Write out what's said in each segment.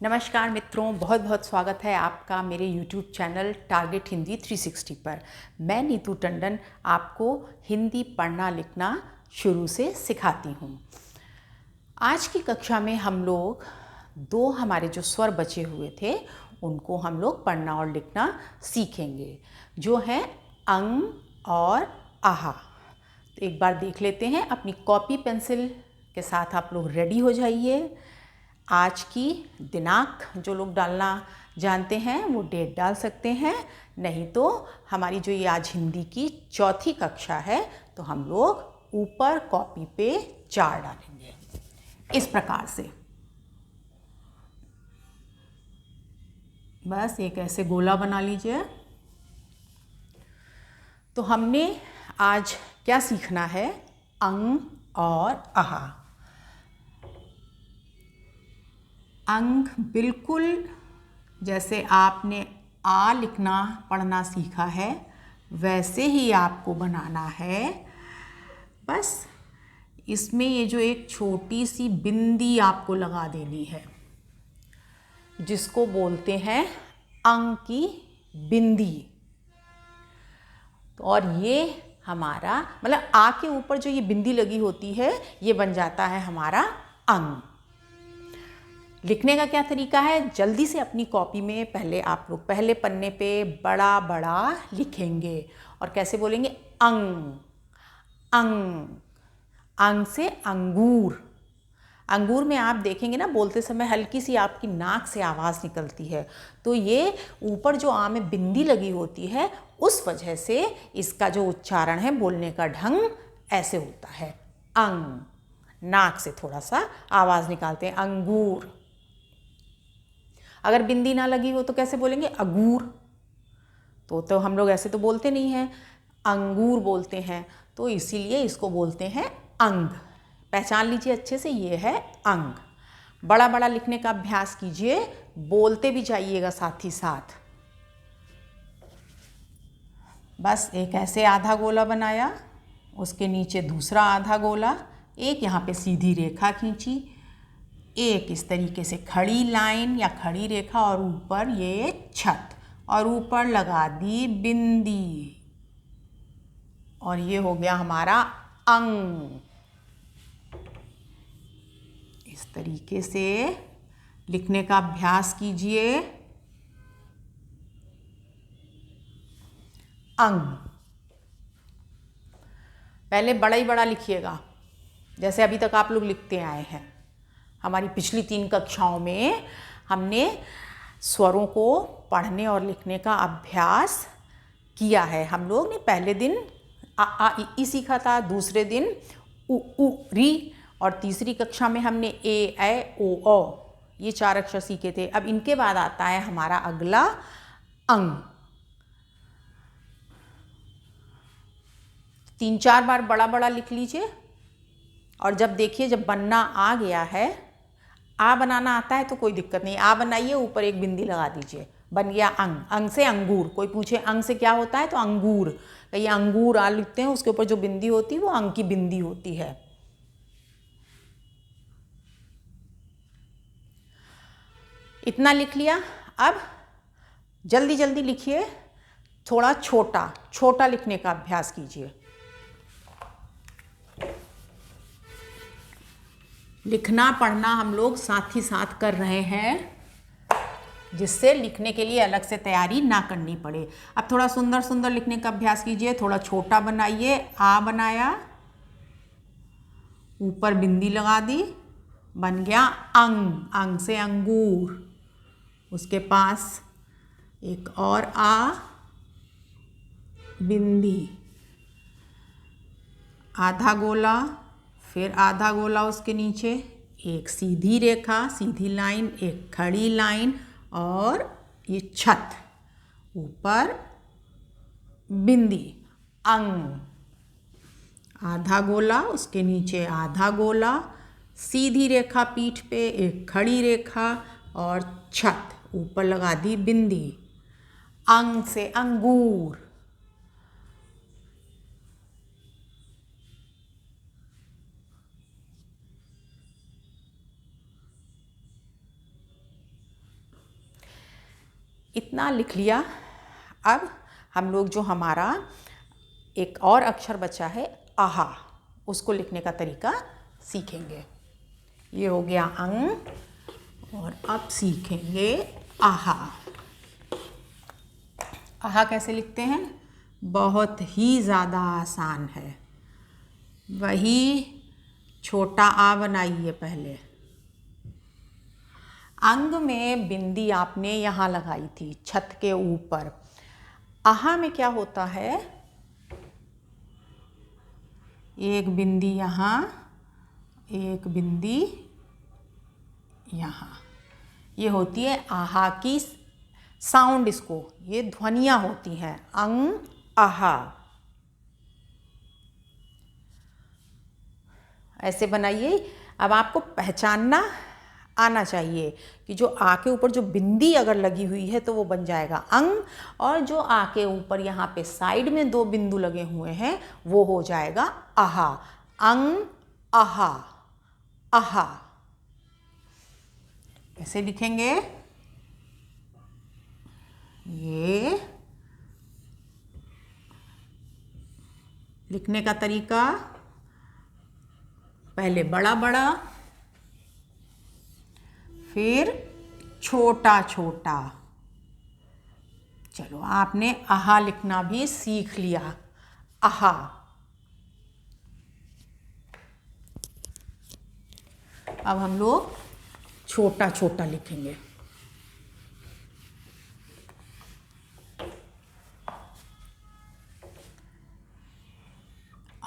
नमस्कार मित्रों, बहुत बहुत स्वागत है आपका मेरे YouTube चैनल टारगेट हिंदी 360 पर। मैं नीतू टंडन आपको हिंदी पढ़ना लिखना शुरू से सिखाती हूँ। आज की कक्षा में हम लोग हमारे जो स्वर बचे हुए थे उनको हम लोग पढ़ना और लिखना सीखेंगे, जो है अंग और आहा। तो एक बार देख लेते हैं। अपनी कॉपी पेंसिल के साथ आप लोग रेडी हो जाइए। आज की दिनांक जो लोग डालना जानते हैं वो डेट डाल सकते हैं, नहीं तो हमारी जो ये आज हिंदी की चौथी कक्षा है तो हम लोग ऊपर कॉपी पे 4 डालेंगे इस प्रकार से। बस एक ऐसे गोला बना लीजिए। तो हमने आज क्या सीखना है? अंग और आहा। अंग बिल्कुल जैसे आपने आ लिखना पढ़ना सीखा है वैसे ही आपको बनाना है। बस इसमें ये जो एक छोटी सी बिंदी आपको लगा देनी है, जिसको बोलते हैं अंग की बिंदी। और ये हमारा मतलब आ के ऊपर जो ये बिंदी लगी होती है ये बन जाता है हमारा अंग। लिखने का क्या तरीका है? जल्दी से अपनी कॉपी में पहले आप लोग पहले पन्ने पे बड़ा बड़ा लिखेंगे और कैसे बोलेंगे? अंग अंग। अंग से अंगूर। अंगूर में आप देखेंगे ना, बोलते समय हल्की सी आपकी नाक से आवाज़ निकलती है, तो ये ऊपर जो आ में बिंदी लगी होती है उस वजह से इसका जो उच्चारण है, बोलने का ढंग ऐसे होता है। अंग। नाक से थोड़ा सा आवाज़ निकालते हैं, अंगूर। अगर बिंदी ना लगी हो तो कैसे बोलेंगे? अगूर। तो हम लोग ऐसे तो बोलते नहीं हैं, अंगूर बोलते हैं, तो इसीलिए इसको बोलते हैं अंग। पहचान लीजिए अच्छे से, ये है अंग। बड़ा बड़ा लिखने का अभ्यास कीजिए, बोलते भी जाइएगा साथ ही साथ। बस एक ऐसे आधा गोला बनाया, उसके नीचे दूसरा आधा गोला, एक यहाँ पे सीधी रेखा खींची, एक इस तरीके से खड़ी लाइन या खड़ी रेखा और ऊपर ये छत, और ऊपर लगा दी बिंदी, और ये हो गया हमारा अंग। इस तरीके से लिखने का अभ्यास कीजिए। अंग। पहले बड़ा ही बड़ा लिखिएगा, जैसे अभी तक आप लोग लिखते आए हैं। हमारी पिछली 3 कक्षाओं में हमने स्वरों को पढ़ने और लिखने का अभ्यास किया है। हम लोग ने पहले दिन आ इ ई सीखा था, दूसरे दिन उ री, और तीसरी कक्षा में हमने ए ऐ ओ औ, ये 4 अक्षर सीखे थे। अब इनके बाद आता है हमारा अगला अंग। 3-4 बार बड़ा बड़ा लिख लीजिए, और जब देखिए जब बनना आ गया है, आ बनाना आता है तो कोई दिक्कत नहीं, आ बनाइए, ऊपर एक बिंदी लगा दीजिए, बन गया अंग। अंग से अंगूर। कोई पूछे अंग से क्या होता है तो अंगूर, ये अंगूर आ लिखते हैं, उसके ऊपर जो बिंदी होती है वो अंग की बिंदी होती है। इतना लिख लिया। अब जल्दी जल्दी लिखिए, थोड़ा छोटा छोटा लिखने का अभ्यास कीजिए। लिखना पढ़ना हम लोग साथ ही साथ कर रहे हैं, जिससे लिखने के लिए अलग से तैयारी ना करनी पड़े। अब थोड़ा सुंदर सुंदर लिखने का अभ्यास कीजिए। थोड़ा छोटा बनाइए। आ बनाया, ऊपर बिंदी लगा दी, बन गया अंग। अंग से अंगूर। उसके पास एक और आ, बिंदी, आधा गोला, फिर आधा गोला उसके नीचे, एक सीधी रेखा, सीधी लाइन, एक खड़ी लाइन, और ये छत, ऊपर बिंदी, अंग। आधा गोला, उसके नीचे आधा गोला, सीधी रेखा पीठ पे, एक खड़ी रेखा और छत, ऊपर लगा दी बिंदी। अंग से अंगूर। इतना लिख लिया। अब हम लोग जो हमारा एक और अक्षर बचा है आहा, उसको लिखने का तरीका सीखेंगे। ये हो गया अंग और अब सीखेंगे आहा। आहा कैसे लिखते हैं? बहुत ही ज़्यादा आसान है। वही छोटा आ बनाइए पहले। अंग में बिंदी आपने यहाँ लगाई थी छत के ऊपर। आहा में क्या होता है? एक बिंदी यहाँ, एक बिंदी यहाँ, ये होती है आहा की साउंड। इसको ये ध्वनियाँ होती हैं, अंग आहा। ऐसे बनाइए। अब आपको पहचानना आना चाहिए कि जो आ के ऊपर जो बिंदी अगर लगी हुई है तो वो बन जाएगा अंग, और जो आ के ऊपर यहाँ पे साइड में 2 बिंदु लगे हुए हैं वो हो जाएगा आहा। अंग आहा, आहा। कैसे लिखेंगे? ये लिखने का तरीका, पहले बड़ा बड़ा, फिर छोटा छोटा। चलो, आपने आहा लिखना भी सीख लिया। आहा। अब हम लोग छोटा छोटा लिखेंगे।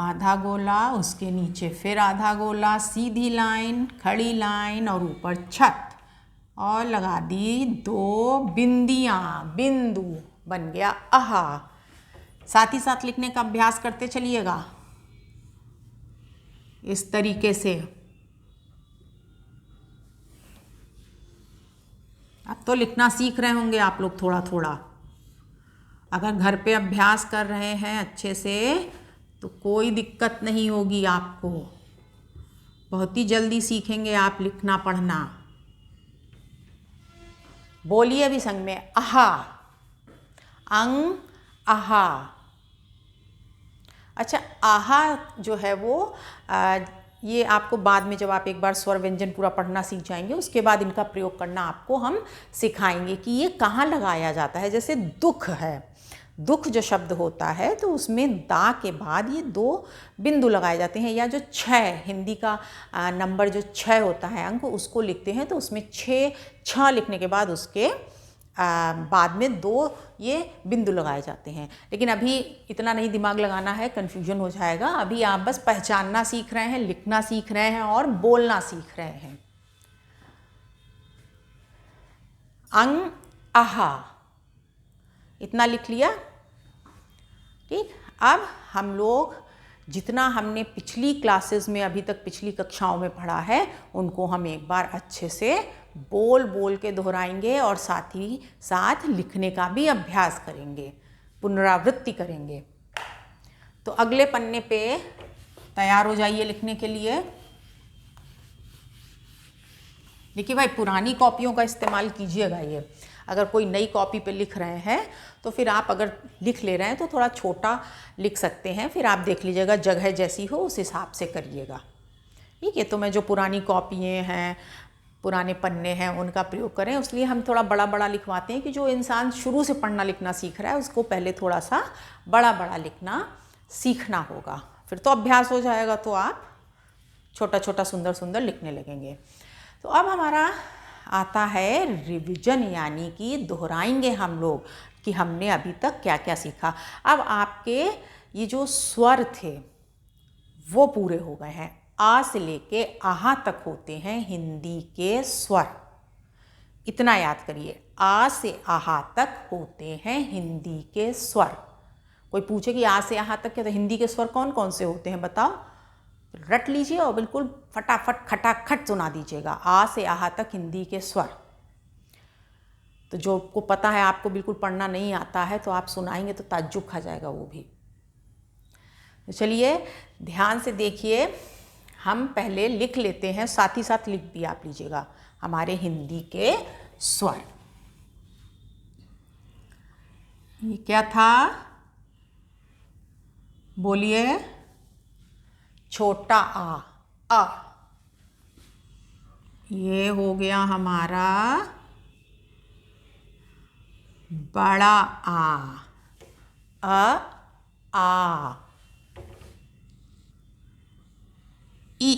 आधा गोला, उसके नीचे फिर आधा गोला, सीधी लाइन, खड़ी लाइन और ऊपर छत, और लगा दी 2 बिंदियाँ, बिंदु, बन गया आहा। साथ ही साथ लिखने का अभ्यास करते चलिएगा इस तरीके से। अब तो लिखना सीख रहे होंगे आप लोग थोड़ा थोड़ा। अगर घर पे अभ्यास कर रहे हैं अच्छे से तो कोई दिक्कत नहीं होगी आपको। बहुत ही जल्दी सीखेंगे आप लिखना पढ़ना। बोलिए अभी संग में, आहा। अंग आहा। अच्छा, आहा जो है वो ये आपको बाद में, जब आप एक बार स्वर व्यंजन पूरा पढ़ना सीख जाएंगे, उसके बाद इनका प्रयोग करना आपको हम सिखाएंगे कि ये कहाँ लगाया जाता है। जैसे दुख है, दुख जो शब्द होता है तो उसमें दा के बाद ये 2 बिंदु लगाए जाते हैं। या जो 6 हिंदी का नंबर जो 6 होता है अंक, उसको लिखते हैं तो उसमें 6 लिखने के बाद उसके बाद में 2 ये बिंदु लगाए जाते हैं। लेकिन अभी इतना नहीं दिमाग लगाना है, कन्फ्यूजन हो जाएगा। अभी आप बस पहचानना सीख रहे हैं, लिखना सीख रहे हैं और बोलना सीख रहे हैं। अंग आहा, इतना लिख लिया। ठीक। अब हम लोग जितना हमने पिछली क्लासेस में, अभी तक पिछली कक्षाओं में पढ़ा है, उनको हम एक बार अच्छे से बोल बोल के दोहराएंगे और साथ ही साथ लिखने का भी अभ्यास करेंगे, पुनरावृत्ति करेंगे। तो अगले पन्ने पे तैयार हो जाइए लिखने के लिए। देखिए भाई, पुरानी कॉपियों का इस्तेमाल कीजिएगा। ये अगर कोई नई कॉपी पे लिख रहे हैं तो फिर आप अगर लिख ले रहे हैं तो थोड़ा छोटा लिख सकते हैं। फिर आप देख लीजिएगा, जगह जैसी हो उस हिसाब से करिएगा। ठीक है। तो मैं जो पुरानी कॉपियाँ हैं, पुराने पन्ने हैं, उनका प्रयोग करें। इसलिए हम थोड़ा बड़ा बड़ा लिखवाते हैं कि जो इंसान शुरू से पढ़ना लिखना सीख रहा है उसको पहले थोड़ा सा बड़ा बड़ा लिखना सीखना होगा। फिर तो अभ्यास हो जाएगा तो आप छोटा छोटा सुंदर सुंदर लिखने लगेंगे। तो अब हमारा आता है रिवीजन, यानी कि दोहराएंगे हम लोग कि हमने अभी तक क्या क्या सीखा। अब आपके ये जो स्वर थे वो पूरे हो गए हैं। आ से लेके आहा तक होते हैं हिंदी के स्वर। इतना याद करिए, आ से आहा तक होते हैं हिंदी के स्वर। कोई पूछे कि आ से आहा तक क्या, तो हिंदी के स्वर कौन कौन से होते हैं बताओ, रट लीजिए और बिल्कुल फटाफट खटाखट सुना दीजिएगा। आ से आहा तक हिंदी के स्वर। तो जो को पता है, आपको बिल्कुल पढ़ना नहीं आता है तो आप सुनाएंगे तो ताज्जुब खा जाएगा वो भी। तो चलिए ध्यान से देखिए, हम पहले लिख लेते हैं, साथ ही साथ लिख भी आप लीजिएगा हमारे हिंदी के स्वर। ये क्या था? बोलिए। छोटा आ। ये हो गया हमारा बड़ा आ। ई।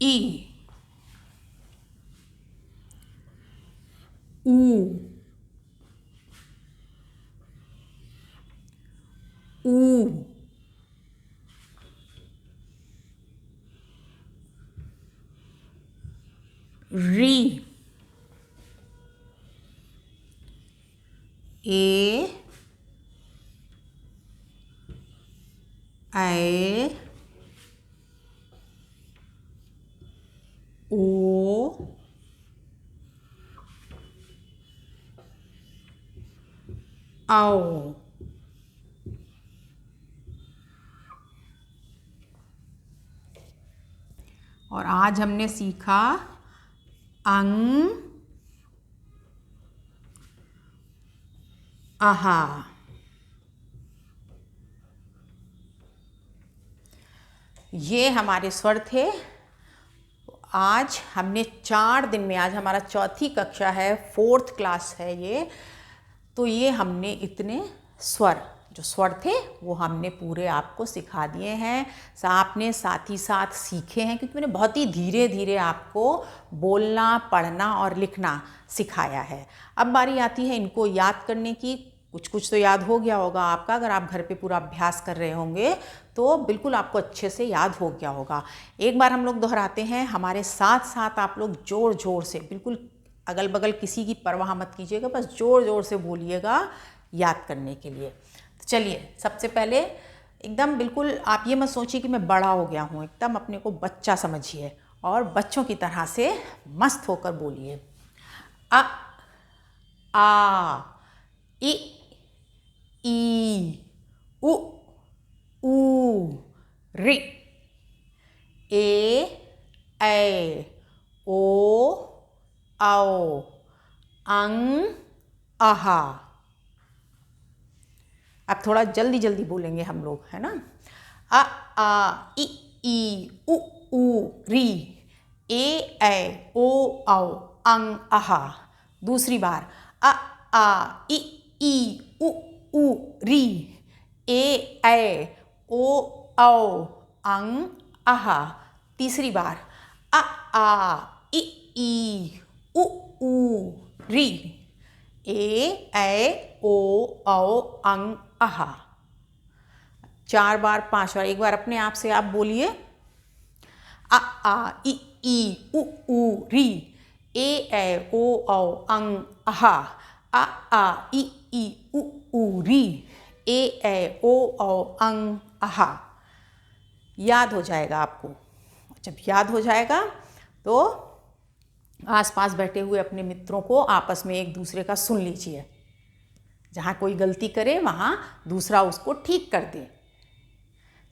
ई। ऊ। ऊ। री। ए। ऐ। ओ। आओ। और आज हमने सीखा अंग, आहा। ये हमारे स्वर थे। आज हमने 4 दिन में, आज हमारा चौथी कक्षा है, 4th क्लास है ये, तो ये हमने इतने स्वर, जो स्वर थे वो हमने पूरे आपको सिखा दिए हैं। आपने साथ ही साथ सीखे हैं, क्योंकि मैंने बहुत ही धीरे धीरे आपको बोलना, पढ़ना और लिखना सिखाया है। अब बारी आती है इनको याद करने की। कुछ कुछ तो याद हो गया होगा आपका, अगर आप घर पे पूरा अभ्यास कर रहे होंगे तो बिल्कुल आपको अच्छे से याद हो गया होगा। एक बार हम लोग दोहराते हैं, हमारे साथ साथ आप लोग ज़ोर ज़ोर से, बिल्कुल अगल बगल किसी की परवाह मत कीजिएगा, बस ज़ोर ज़ोर से बोलिएगा याद करने के लिए। तो चलिए, सबसे पहले एकदम बिल्कुल आप ये मत सोचिए कि मैं बड़ा हो गया हूँ, एकदम अपने को बच्चा समझिए और बच्चों की तरह से मस्त होकर बोलिए। अ, आ, इ, ई, उ, ऊ, ऋ, ए, ऐ, ओ, औ, अंग, आहा। अब थोड़ा जल्दी जल्दी बोलेंगे हम लोग, है ना। अ, आ, ई, उ, ऋ, ए, ऐ, ओ, औ, अंग, आहा। दूसरी बार, अ, आ, ई, उ, ऋ, ए, ऐ, ओ, औ, अंग, आहा। तीसरी बार, अ, आ, ई, उ, ऋ, ए, ऐ, ओ, औ, अंग, आहा। 4 बार, 5 बार, एक बार अपने आप से आप बोलिए। अ, आ, ई, उ, ऋ, ए, ऐ, ओ, औ, अंग, आहा। अ, आ, ई, उ, ऋ, ए, ऐ, ओ, औ, अंग, आहा। याद हो जाएगा आपको। जब याद हो जाएगा तो आसपास बैठे हुए अपने मित्रों को आपस में एक दूसरे का सुन लीजिए। जहाँ कोई गलती करे वहाँ दूसरा उसको ठीक कर दे।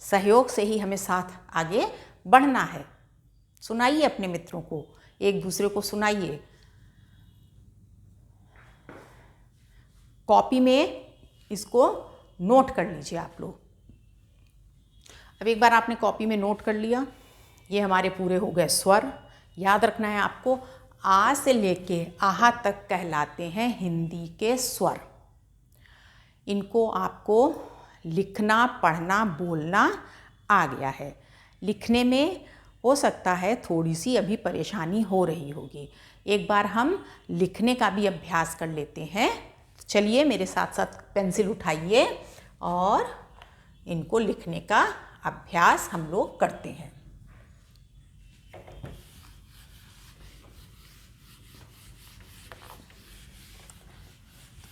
सहयोग से ही हमें साथ आगे बढ़ना है। सुनाइए अपने मित्रों को, एक दूसरे को सुनाइए। कॉपी में इसको नोट कर लीजिए आप लोग। अब एक बार आपने कॉपी में नोट कर लिया, ये हमारे पूरे हो गए स्वर। याद रखना है आपको, आ से लेके आहा तक कहलाते हैं हिंदी के स्वर। इनको आपको लिखना, पढ़ना, बोलना आ गया है। लिखने में हो सकता है थोड़ी सी अभी परेशानी हो रही होगी। एक बार हम लिखने का भी अभ्यास कर लेते हैं। चलिए मेरे साथ साथ पेंसिल उठाइए और इनको लिखने का अभ्यास हम लोग करते हैं।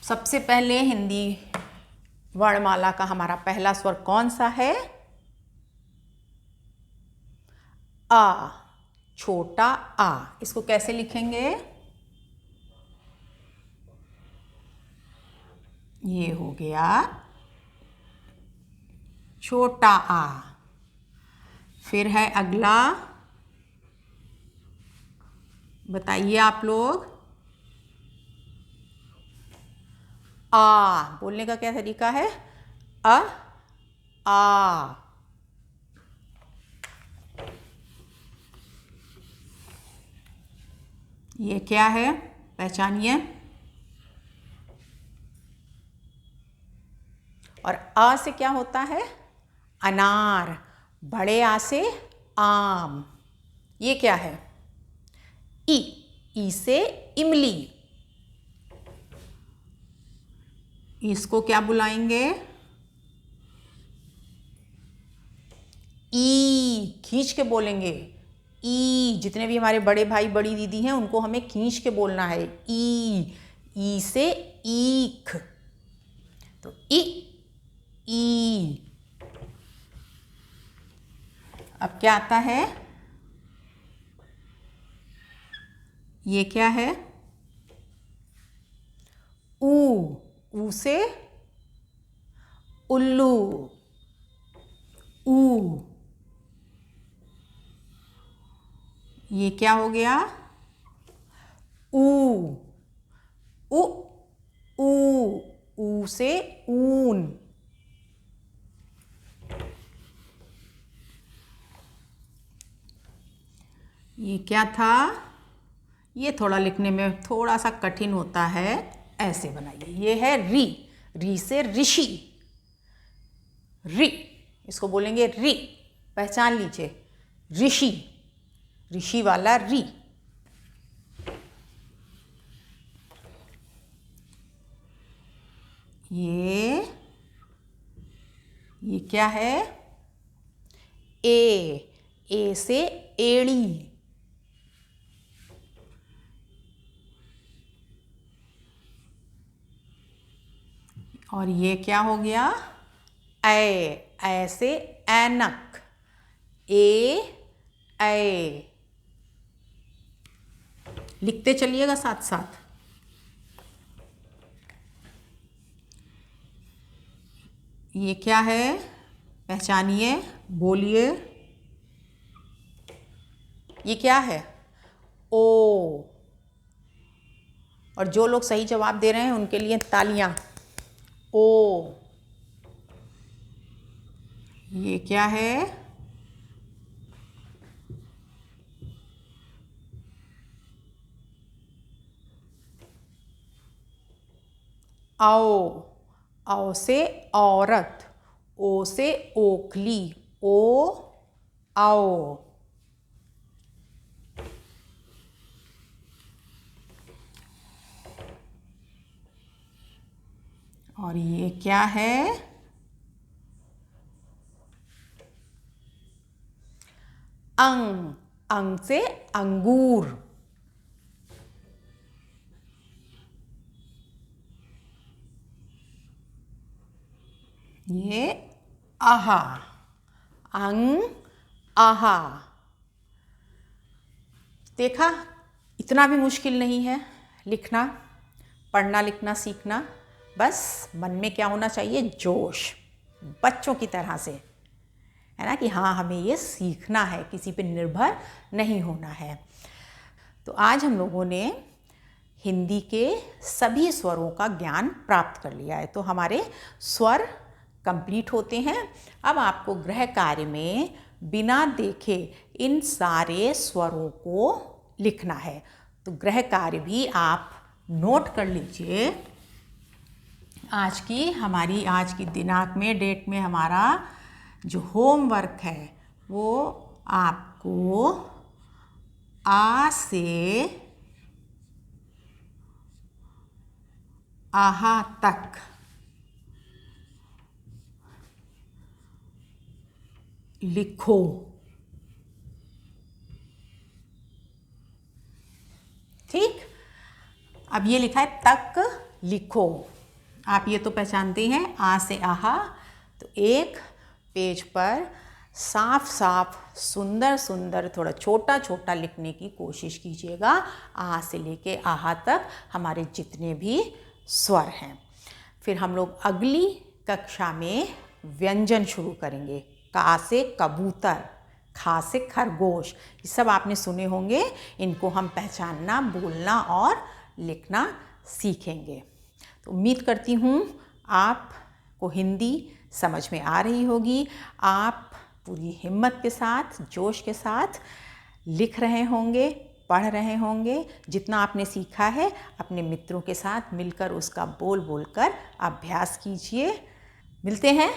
सबसे पहले हिंदी वर्णमाला का हमारा पहला स्वर कौन सा है? आ, छोटा आ। इसको कैसे लिखेंगे? ये हो गया छोटा आ। फिर है अगला बताइए आप लोग। आ बोलने का क्या तरीका है? अ आ। ये क्या है? पहचानिए। और आ से क्या होता है? अनार। बड़े आ से आम। ये क्या है? ई। ई से इमली। इसको क्या बुलाएंगे? ई। खींच के बोलेंगे। ई। जितने भी हमारे बड़े भाई बड़ी दीदी हैं उनको हमें खींच के बोलना है। ई। ई से ईख। तो ई। अब क्या आता है? ये क्या है? ऊ। ऊ से उल्लू। ऊ। ये क्या हो गया? ऊ। उ। ऊ। ऊ से ऊन। ये क्या था? ये थोड़ा लिखने में थोड़ा सा कठिन होता है। ऐसे बनाइए। ये है री। री से ऋषि। री। इसको बोलेंगे री। पहचान लीजिए। ऋषि। ऋषि वाला री। ये क्या है? ए। ए से एड़ी। और ये क्या हो गया? ऐ। ऐ से ऐनक। ए ऐ। लिखते चलिएगा साथ साथ। ये क्या है? पहचानिए। बोलिए। ये क्या है? ओ। और जो लोग सही जवाब दे रहे हैं उनके लिए तालियां। ओ। ये क्या है? आओ। आओ से औरत। ओ से ओखली। ओ आओ। और ये क्या है? अंग। अंग से अंगूर। ये आहा। अंग आहा। देखा? इतना भी मुश्किल नहीं है लिखना, पढ़ना लिखना सीखना। बस मन में क्या होना चाहिए? जोश। बच्चों की तरह से, है ना, कि हाँ हमें ये सीखना है, किसी पे निर्भर नहीं होना है। तो आज हम लोगों ने हिंदी के सभी स्वरों का ज्ञान प्राप्त कर लिया है। तो हमारे स्वर कंप्लीट होते हैं। अब आपको गृह कार्य में बिना देखे इन सारे स्वरों को लिखना है। तो गृह कार्य भी आप नोट कर लीजिए। आज की दिनांक में, डेट में हमारा जो होमवर्क है वो आपको आ से आहा तक लिखो। ठीक? अब ये लिखा है तक लिखो। आप ये तो पहचानते हैं, आ से आहा। तो एक पेज पर साफ साफ सुंदर सुंदर थोड़ा छोटा छोटा लिखने की कोशिश कीजिएगा। आ से लेके आहा तक हमारे जितने भी स्वर हैं। फिर हम लोग अगली कक्षा में व्यंजन शुरू करेंगे। का से कबूतर, खा से खरगोश, ये सब आपने सुने होंगे। इनको हम पहचानना, बोलना और लिखना सीखेंगे। तो उम्मीद करती हूँ आपको हिंदी समझ में आ रही होगी। आप पूरी हिम्मत के साथ, जोश के साथ लिख रहे होंगे, पढ़ रहे होंगे। जितना आपने सीखा है अपने मित्रों के साथ मिलकर उसका बोल बोल कर अभ्यास कीजिए। मिलते हैं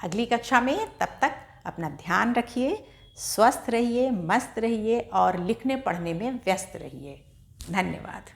अगली कक्षा में। तब तक अपना ध्यान रखिए, स्वस्थ रहिए, मस्त रहिए और लिखने पढ़ने में व्यस्त रहिए। धन्यवाद।